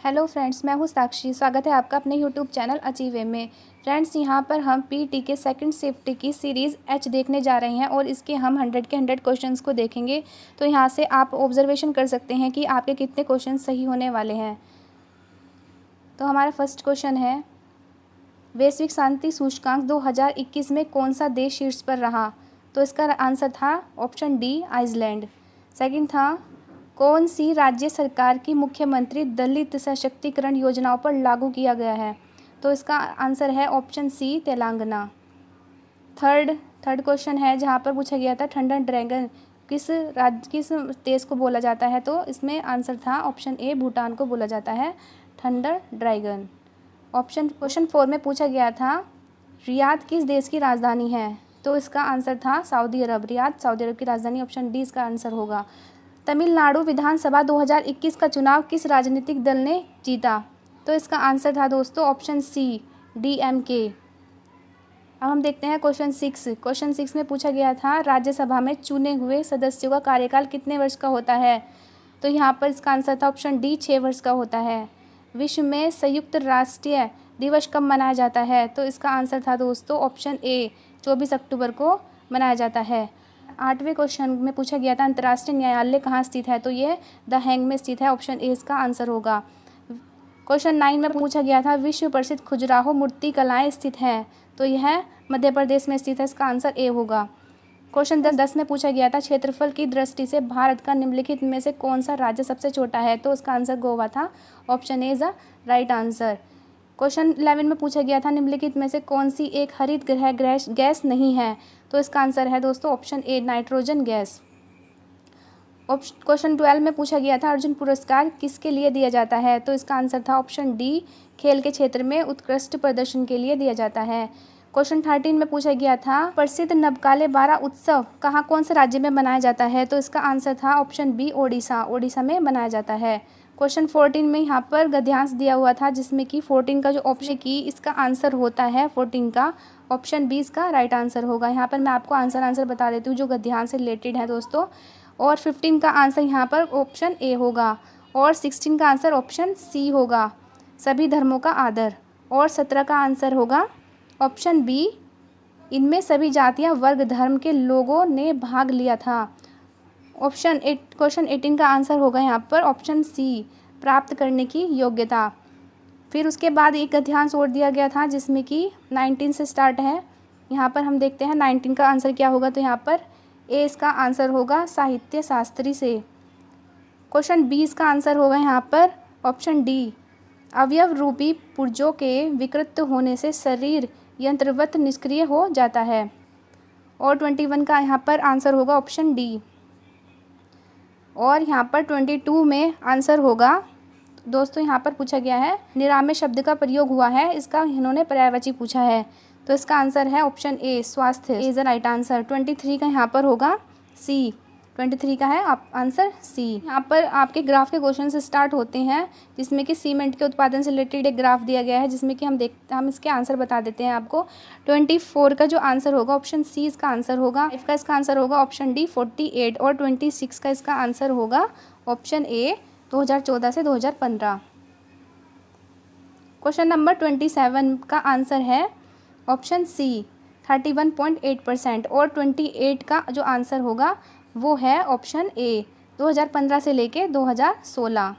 Hello friends, मैं हूँ साक्षी। स्वागत है आपका अपने यूट्यूब चैनल अचीवे में। फ्रेंड्स, यहाँ पर हम पीटी के सेकंड शिफ्ट की सीरीज़ एच देखने जा रहे हैं और इसके हम 100 के 100 क्वेश्चंस को देखेंगे। तो यहाँ से आप ऑब्जर्वेशन कर सकते हैं कि आपके कितने क्वेश्चन सही होने वाले हैं। तो हमारा फर्स्ट क्वेश्चन है, वैश्विक शांति सूचकांक 2021 में कौन सा देश शीर्ष पर रहा? तो इसका आंसर था ऑप्शन डी, आइसलैंड। सेकेंड था, कौन सी राज्य सरकार की मुख्यमंत्री दलित सशक्तिकरण योजनाओं पर लागू किया गया है? तो इसका आंसर है option C, Telangana. Third question है जहाँ पर पूछा गया था थंडर ड्रैगन किस देश को बोला जाता है? तो इसमें आंसर था ऑप्शन ए, भूटान को बोला जाता है थंडर ड्रैगन। क्वेश्चन 4 में पूछा गया था, रियाद किस देश की राजधानी है? तो इसका आंसर था सऊदी अरब। रियाद सऊदी अरब की राजधानी, ऑप्शन डी इसका आंसर होगा। तमिलनाडु विधानसभा 2021 का चुनाव किस राजनीतिक दल ने जीता? तो इसका आंसर था दोस्तों ऑप्शन सी, डीएमके। अब हम देखते हैं क्वेश्चन 6 में पूछा गया था, राज्यसभा में चुने हुए सदस्यों का कार्यकाल कितने वर्ष का होता है? तो यहाँ पर इसका आंसर था ऑप्शन डी, 6 वर्ष का होता है। विश्व में संयुक्त राष्ट्रीय दिवस कब मनाया जाता है? तो इसका आंसर था दोस्तों ऑप्शन ए, 24 अक्टूबर को मनाया जाता है। 8वें क्वेश्चन में पूछा गया था, अंतर्राष्ट्रीय न्यायालय कहाँ स्थित है? तो ये द हैग में स्थित है, ऑप्शन ए इसका आंसर होगा। क्वेश्चन 9 में पूछा गया था, विश्व प्रसिद्ध खजुराहो मूर्ति कलाएँ स्थित हैं? तो यह मध्य प्रदेश में स्थित है, इसका आंसर ए होगा। क्वेश्चन 10 में पूछा गया था, क्षेत्रफल की दृष्टि से भारत का निम्नलिखित में से कौन सा राज्य सबसे छोटा है? तो उसका आंसर गोवा था, option A is the right answer. Question 11 में पूछा गया था, निम्नलिखित में से कौन सी एक हरित गृह गैस नहीं है? तो इसका आंसर है दोस्तों option A, nitrogen gas. Question 12 में पूछा गया था, अर्जुन पुरस्कार किसके लिए दिया जाता है? तो इसका आंसर था ऑप्शन डी, खेल के क्षेत्र में उत्कृष्ट प्रदर्शन के लिए दिया जाता है। क्वेश्चन 13 में पूछा गया था, प्रसिद्ध नवकाले बारा उत्सव कहाँ कौन से राज्य में मनाया जाता है? तो इसका आंसर था ऑप्शन बी, ओडिशा में मनाया जाता है। क्वेश्चन 14 में यहाँ पर गद्यांश दिया हुआ था, जिसमें कि 14 का जो ऑप्शन की इसका आंसर होता है 14 का, ऑप्शन बी इसका राइट आंसर होगा। यहाँ पर मैं आपको आंसर बता देती हूँ जो गद्यांश से रिलेटेड है दोस्तों। और 15 का आंसर यहाँ पर ऑप्शन ए होगा, और 16 का आंसर ऑप्शन सी होगा, सभी धर्मों का आदर। और 17 का आंसर होगा ऑप्शन बी, इनमें सभी जातियाँ वर्ग धर्म के लोगों ने भाग लिया था। क्वेश्चन 18 का आंसर होगा यहाँ पर ऑप्शन सी, प्राप्त करने की योग्यता। फिर उसके बाद एक गद्यांश और दिया गया था जिसमें कि 19 से स्टार्ट है। यहाँ पर हम देखते हैं 19 का आंसर क्या होगा। तो यहाँ पर ए इसका आंसर होगा, साहित्य शास्त्री से। क्वेश्चन 20 का आंसर होगा यहाँ पर ऑप्शन डी, अवयव रूपी पुर्जों के विकृत होने से शरीर यंत्रवत निष्क्रिय हो जाता है। और 21 का यहाँ पर आंसर होगा ऑप्शन डी। और यहाँ पर 22 में आंसर होगा दोस्तों, यहाँ पर पूछा गया है, निरामय शब्द का प्रयोग हुआ है, इसका इन्होंने पर्यायवाची पूछा है। तो इसका आंसर है ऑप्शन ए, स्वास्थ्य इज द राइट आंसर। 23 का यहाँ पर होगा सी, 23 का है आंसर सी। यहाँ पर आपके ग्राफ के क्वेश्चन से स्टार्ट होते हैं, जिसमें कि सीमेंट के उत्पादन से रिलेटेड एक ग्राफ दिया गया है, जिसमें कि हम इसके आंसर बता देते हैं आपको। 24 का जो आंसर होगा ऑप्शन सी इसका आंसर होगा। 5 का इसका आंसर होगा ऑप्शन डी, 48। और 26 का इसका आंसर होगा ऑप्शन ए, 2014 से 2015। क्वेश्चन नंबर 27 का आंसर है ऑप्शन सी, 31.8%। और 28 का जो आंसर होगा वो है ऑप्शन ए, 2015 से लेके 2016।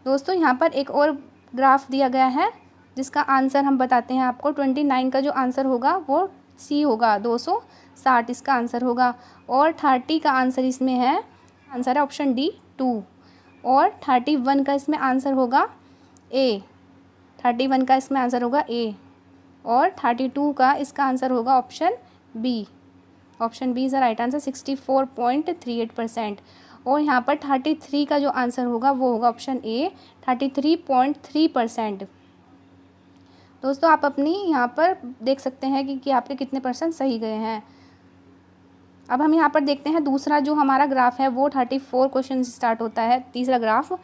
दोस्तों यहाँ पर एक और ग्राफ दिया गया है जिसका आंसर हम बताते हैं आपको। 29 का जो आंसर होगा वो सी होगा, 260 इसका आंसर होगा। और 30 का आंसर इसमें है, आंसर है ऑप्शन डी, 2। और 31 का इसमें आंसर होगा ए, 31 का इसमें आंसर होगा ए। और 32 का इसका आंसर होगा option B, option B is the right answer, 64.38%। और यहाँ पर 33 का जो आंसर होगा वो होगा ऑप्शन ए, 33.3%। दोस्तों आप अपनी यहाँ पर देख सकते हैं कि आपके कितने परसेंट सही गए हैं। अब हम यहाँ पर देखते हैं दूसरा जो हमारा ग्राफ है वो 34 क्वेश्चन से स्टार्ट होता है, तीसरा ग्राफ।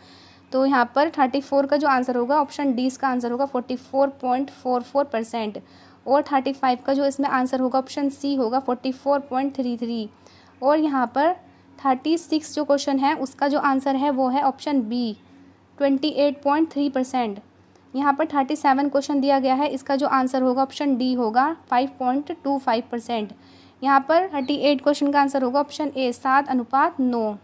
तो यहाँ पर 34 का जो आंसर होगा ऑप्शन डी इसका आंसर होगा, 44.44%। और 35 का जो इसमें आंसर होगा ऑप्शन सी होगा, 44.33। और यहाँ पर 36 जो क्वेश्चन है उसका जो आंसर है वो है ऑप्शन बी, 28.3%। यहाँ पर 37 क्वेश्चन दिया गया है, इसका जो आंसर होगा ऑप्शन डी होगा 5.25%। यहाँ पर 38 क्वेश्चन का आंसर होगा ऑप्शन ए 7:9।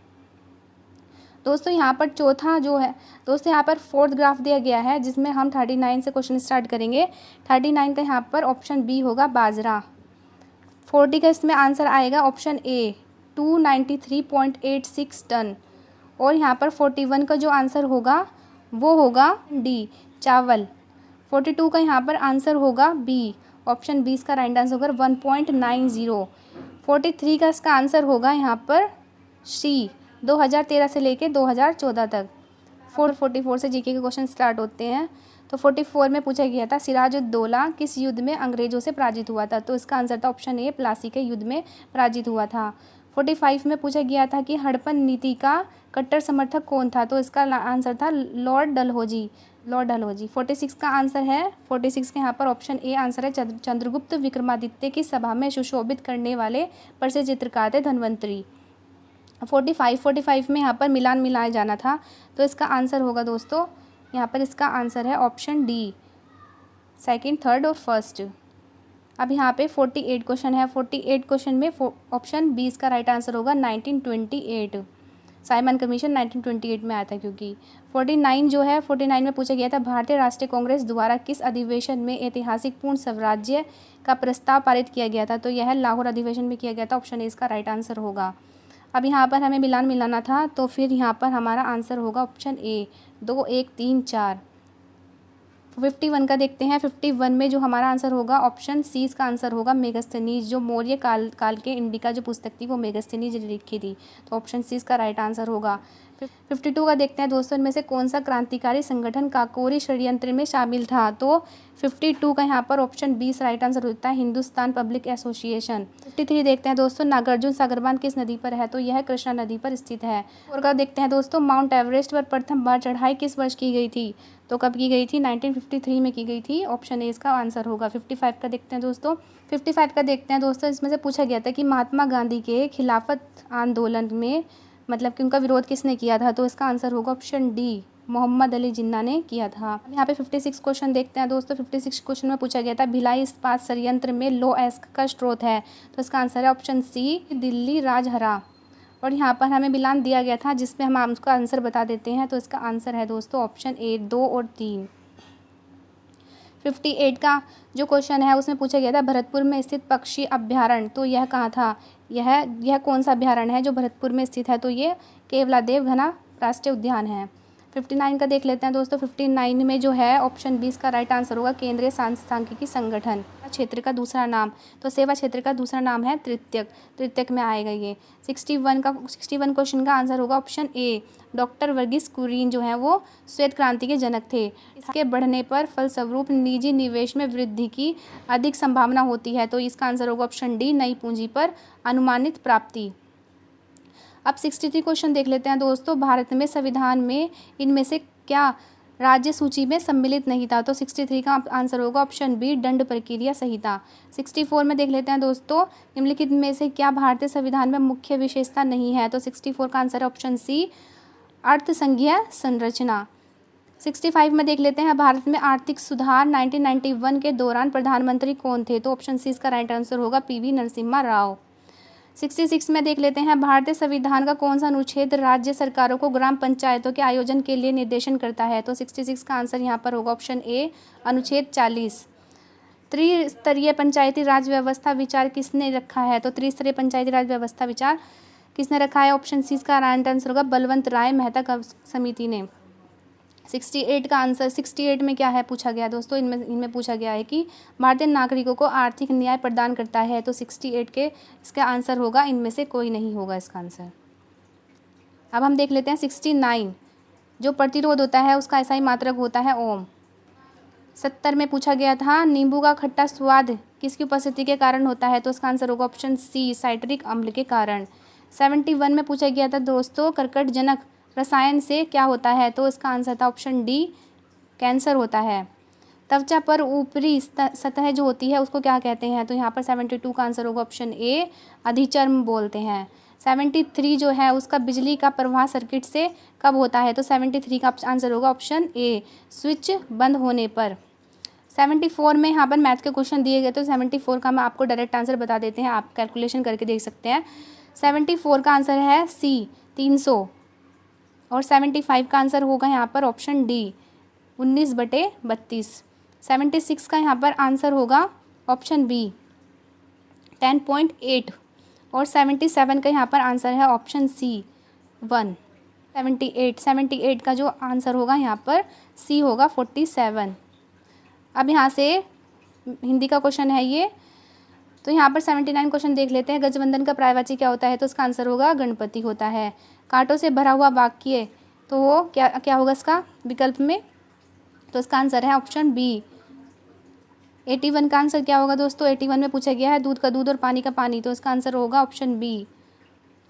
दोस्तों यहाँ पर चौथा जो है दोस्तों, यहाँ पर फोर्थ ग्राफ दिया गया है जिसमें हम 39 से क्वेश्चन स्टार्ट करेंगे। 39 का यहाँ पर ऑप्शन बी होगा बाजरा। 40 का इसमें आंसर आएगा ऑप्शन ए 293.86 टन। और यहाँ पर 41 का जो आंसर होगा वो होगा डी चावल। 42 का यहाँ पर आंसर होगा बी, ऑप्शन बी इसका राइट आंसर होगा 1.90। 43 का इसका आंसर होगा यहाँ पर सी 2013 से लेके 2014 तक। 44 से जीके के क्वेश्चन स्टार्ट होते हैं। तो 44 में पूछा गया था सिराजुद्दौला किस युद्ध में अंग्रेजों से पराजित हुआ था, तो इसका आंसर था ऑप्शन ए प्लासी के युद्ध में पराजित हुआ था। 45 में पूछा गया था कि हड़प्पन नीति का कट्टर समर्थक कौन था, तो इसका आंसर था लॉर्ड डलहौजी। 46 का आंसर है 46 के यहाँ पर ऑप्शन ए आंसर है चंद्रगुप्त विक्रमादित्य की सभा में सुशोभित करने वाले प्रसिद्ध चित्रकार थे धन्वंतरी। 45 में यहाँ पर मिलान मिलाया जाना था, तो इसका आंसर होगा दोस्तों, यहाँ पर इसका आंसर है ऑप्शन डी सेकंड, थर्ड और फर्स्ट। अब यहाँ पे 48 क्वेश्चन है। 48 क्वेश्चन में ऑप्शन बी इसका राइट आंसर होगा 1928। साइमन कमीशन 1928 में आया था क्योंकि। 49 जो है 49 में पूछा गया था भारतीय राष्ट्रीय कांग्रेस द्वारा किस अधिवेशन में ऐतिहासिक पूर्ण स्वराज्य का प्रस्ताव पारित किया गया था, तो यह लाहौर अधिवेशन में किया गया था, ऑप्शन ए इसका राइट आंसर होगा। अब यहाँ पर हमें मिलान मिलाना था, तो फिर यहाँ पर हमारा आंसर होगा ऑप्शन ए 2, 1, 3, 4। 51 का देखते हैं। 51 में जो हमारा आंसर होगा ऑप्शन सी इसका आंसर होगा मेगास्थनीज, जो मौर्य काल के इंडिका जो पुस्तक थी वो मेगास्थनीज लिखी थी, तो ऑप्शन सी इसका राइट आंसर होगा। 52 का देखते हैं दोस्तों, इनमें से कौन सा क्रांतिकारी संगठन काकोरी षड्यंत्र में शामिल था, तो 52 का यहाँ पर ऑप्शन बी राइट आंसर होता है हिंदुस्तान पब्लिक एसोसिएशन। 53 देखते हैं दोस्तों, नागार्जुन सागर बांध किस नदी पर है, तो यह कृष्णा नदी पर स्थित है। और का देखते हैं दोस्तों, माउंट एवरेस्ट पर प्रथम बार चढ़ाई किस वर्ष की गई थी, तो कब की गई थी, 1953 में की गई थी, ऑप्शन ए इसका आंसर होगा। 55 का देखते हैं दोस्तों, 55 का देखते हैं दोस्तों, इसमें से पूछा गया था कि महात्मा गांधी के खिलाफत आंदोलन में मतलब कि उनका विरोध किसने किया था, तो इसका आंसर होगा ऑप्शन डी मोहम्मद अली जिन्ना ने किया था। यहाँ पे 56 क्वेश्चन देखते हैं दोस्तों। 56 क्वेश्चन में पूछा गया था भिलाई इस्पात संयंत्र में लो एस्क का स्रोत है, तो इसका आंसर है ऑप्शन सी दिल्ली राजहरा। और यहाँ पर हमें मिलान दिया गया था जिसमें हम उसका आंसर बता देते हैं, तो इसका आंसर है दोस्तों ऑप्शन ए 2 और 3। 58 का जो क्वेश्चन है उसमें पूछा गया था भरतपुर में स्थित पक्षी अभ्यारण्य, तो यह कहाँ था, यह कौन सा अभ्यारण्य है जो भरतपुर में स्थित है, तो ये केवलादेव घना राष्ट्रीय उद्यान है। 59 का देख लेते हैं दोस्तों। 59 में जो है ऑप्शन 20 का राइट आंसर होगा केंद्रीय सांख्यिकी संगठन क्षेत्र का दूसरा नाम, तो सेवा क्षेत्र का दूसरा नाम है तृतीयक में आएगा ये। 61 क्वेश्चन का आंसर होगा option A doctor Verghese Kurien जो है वो श्वेत क्रांति के जनक थे। इसके बढ़ने पर फलस्वरूप निजी निवेश में वृद्धि की अधिक संभावना होती है, तो इसका आंसर होगा ऑप्शन डी नई पूंजी पर अनुमानित प्राप्ति। अब 63 क्वेश्चन देख लेते हैं दोस्तों। भारत में संविधान में इनमें से क्या राज्य सूची में सम्मिलित नहीं था, तो 63 का आंसर होगा ऑप्शन बी दंड प्रक्रिया संहिता। 64 में देख लेते हैं दोस्तों, निम्नलिखित में से क्या भारतीय संविधान में मुख्य विशेषता नहीं है, तो 64 का आंसर है ऑप्शन सी अर्थसंघीय संरचना। 65 में देख लेते हैं भारत में आर्थिक सुधार 1991 के दौरान प्रधानमंत्री कौन थे, तो ऑप्शन सी इसका राइट आंसर होगा पीवी नरसिम्हा राव। 66 में देख लेते हैं भारतीय संविधान का कौन सा अनुच्छेद राज्य सरकारों को ग्राम पंचायतों के आयोजन के लिए निर्देशन करता है, तो 66 का आंसर यहाँ पर होगा ऑप्शन ए अनुच्छेद 40। त्रिस्तरीय पंचायती राज व्यवस्था विचार किसने रखा है, तो त्रिस्तरीय पंचायती राज व्यवस्था विचार किसने रखा है, ऑप्शन सी इसका राइट आंसर होगा बलवंत राय मेहता समिति ने। 68 का आंसर 68 में क्या है पूछा गया दोस्तों, इनमें पूछा गया है कि भारतीय नागरिकों को आर्थिक न्याय प्रदान करता है, तो 68 के इसका आंसर होगा इनमें से कोई नहीं होगा इसका आंसर। अब हम देख लेते हैं 69 जो प्रतिरोध होता है उसका ऐसा ही मात्रक होता है ओम। 70 में पूछा गया था नींबू का खट्टा स्वाद किसकी उपस्थिति के कारण होता है, तो इसका आंसर होगा ऑप्शन सी साइट्रिक अम्ल के कारण। 71 में पूछा गया था दोस्तों कर्कटजनक रसायन से क्या होता है, तो इसका आंसर था ऑप्शन डी कैंसर होता है। त्वचा पर ऊपरी सतह जो होती है उसको क्या कहते हैं, तो यहाँ पर 72 का आंसर होगा ऑप्शन ए अधिचर्म बोलते हैं। 73 जो है उसका बिजली का प्रवाह सर्किट से कब होता है? तो 73 का आंसर होगा ऑप्शन ए, स्विच बंद होने पर। 74 में यहाँ पर मैथ के क्वेश्चन दिए गए, तो 74 का मैं आपको डायरेक्ट आंसर बता देते हैं, आप कैलकुलेशन करके देख सकते हैं। 74 का आंसर है सी, 300, और 75 का आंसर होगा यहाँ पर ऑप्शन डी, 19/32। 76 का यहाँ पर आंसर होगा ऑप्शन बी, 10.8, और 77 का यहाँ पर आंसर है ऑप्शन सी, 1। 78 का जो आंसर होगा यहाँ पर सी होगा 47। अब यहाँ से हिंदी का क्वेश्चन है ये, तो यहाँ पर 79 क्वेश्चन देख लेते हैं। गजबंधन का पर्यायवाची क्या होता है? तो इसका आंसर होगा गणपति होता है। कांटों से भरा हुआ वाक्य, तो वो क्या होगा इसका विकल्प में? तो इसका आंसर है ऑप्शन बी। 81 का आंसर क्या होगा दोस्तों? 81 में पूछा गया है दूध का दूध और पानी का पानी, तो इसका आंसर होगा ऑप्शन बी,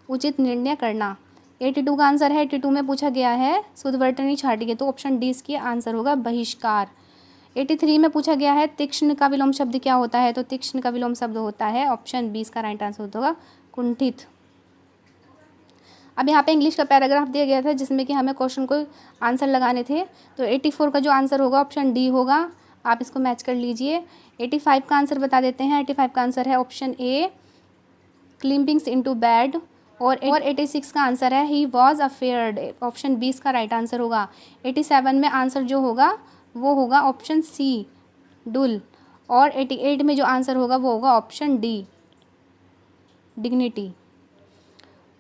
उचित निर्णय करना। 82 का आंसर है, 82 में पूछा गया है शुद्धवर्तनी छाटिए, तो ऑप्शन डी इसकी आंसर होगा बहिष्कार। 83 में पूछा गया है तीक्ष्ण का विलोम शब्द क्या होता है? तो तीक्ष्ण का विलोम शब्द होता है ऑप्शन बी, इसका राइट आंसर होगा कुंठित। अब यहाँ पे इंग्लिश का पैराग्राफ दिया गया था जिसमें कि हमें क्वेश्चन को आंसर लगाने थे, तो 84 का जो आंसर होगा ऑप्शन डी होगा, आप इसको मैच कर लीजिए। 85 का आंसर बता देते हैं, 85 का आंसर है ऑप्शन ए, क्लिम्पिंग्स इनटू बेड, और 86 का आंसर है he was afraid, option B इसका राइट आंसर होगा। 87 में आंसर जो होगा वो होगा ऑप्शन सी, डुल, और 88 में जो आंसर होगा वो होगा ऑप्शन डी, डिग्निटी।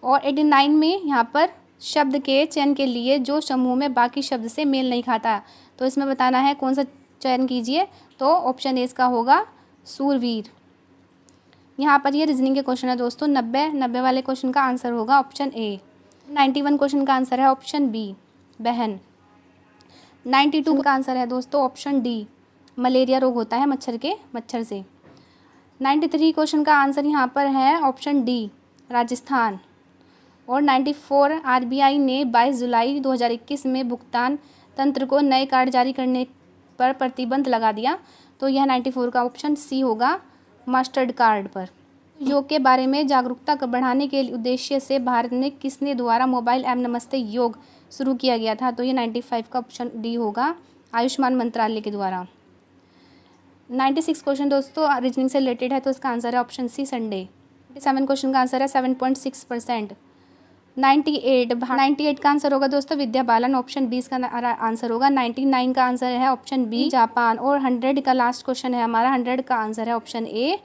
और 89 में यहाँ पर शब्द के चयन के लिए जो समूह में बाकी शब्द से मेल नहीं खाता, तो इसमें बताना है कौन सा चयन कीजिए, तो ऑप्शन ए इसका होगा सूरवीर। यहाँ पर ये रीजनिंग के क्वेश्चन है दोस्तों। 90 वाले क्वेश्चन का आंसर होगा ऑप्शन ए। 91 क्वेश्चन का आंसर है ऑप्शन बी, बहन। 92 का आंसर है दोस्तों ऑप्शन डी, मलेरिया रोग होता है मच्छर से। 93 क्वेश्चन का आंसर यहाँ पर है ऑप्शन डी, राजस्थान। और 94 आरबीआई ने 22 जुलाई 2021 में भुगतान तंत्र को नए कार्ड जारी करने पर प्रतिबंध लगा दिया, तो यह 94 का ऑप्शन सी होगा, मास्टर्ड कार्ड पर। योग के बारे में जागरूकता बढ़ाने के उद्देश्य से भारत में किसने द्वारा मोबाइल ऐप नमस्ते योग शुरू किया गया था? तो ये 95 का ऑप्शन डी होगा, आयुष्मान मंत्रालय के द्वारा। 96 क्वेश्चन दोस्तों रीजनिंग से रिलेटेड है, तो इसका आंसर है ऑप्शन सी, संडे। 97 क्वेश्चन का आंसर है 7.6%। 98 का आंसर होगा दोस्तों विद्या बालन, ऑप्शन बी इसका आंसर होगा। 99 का आंसर है ऑप्शन बी, जापान। और 100 का लास्ट क्वेश्चन है हमारा, 100 का आंसर है ऑप्शन ए,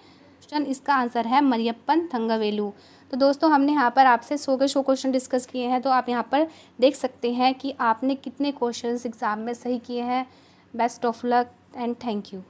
इसका आंसर है मरियप्पन थंगवेलु। तो दोस्तों हमने यहाँ पर आपसे 100 के 100 क्वेश्चन डिस्कस किए हैं, तो आप यहाँ पर देख सकते हैं कि आपने कितने क्वेश्चंस एग्जाम में सही किए हैं। Best of luck and thank you.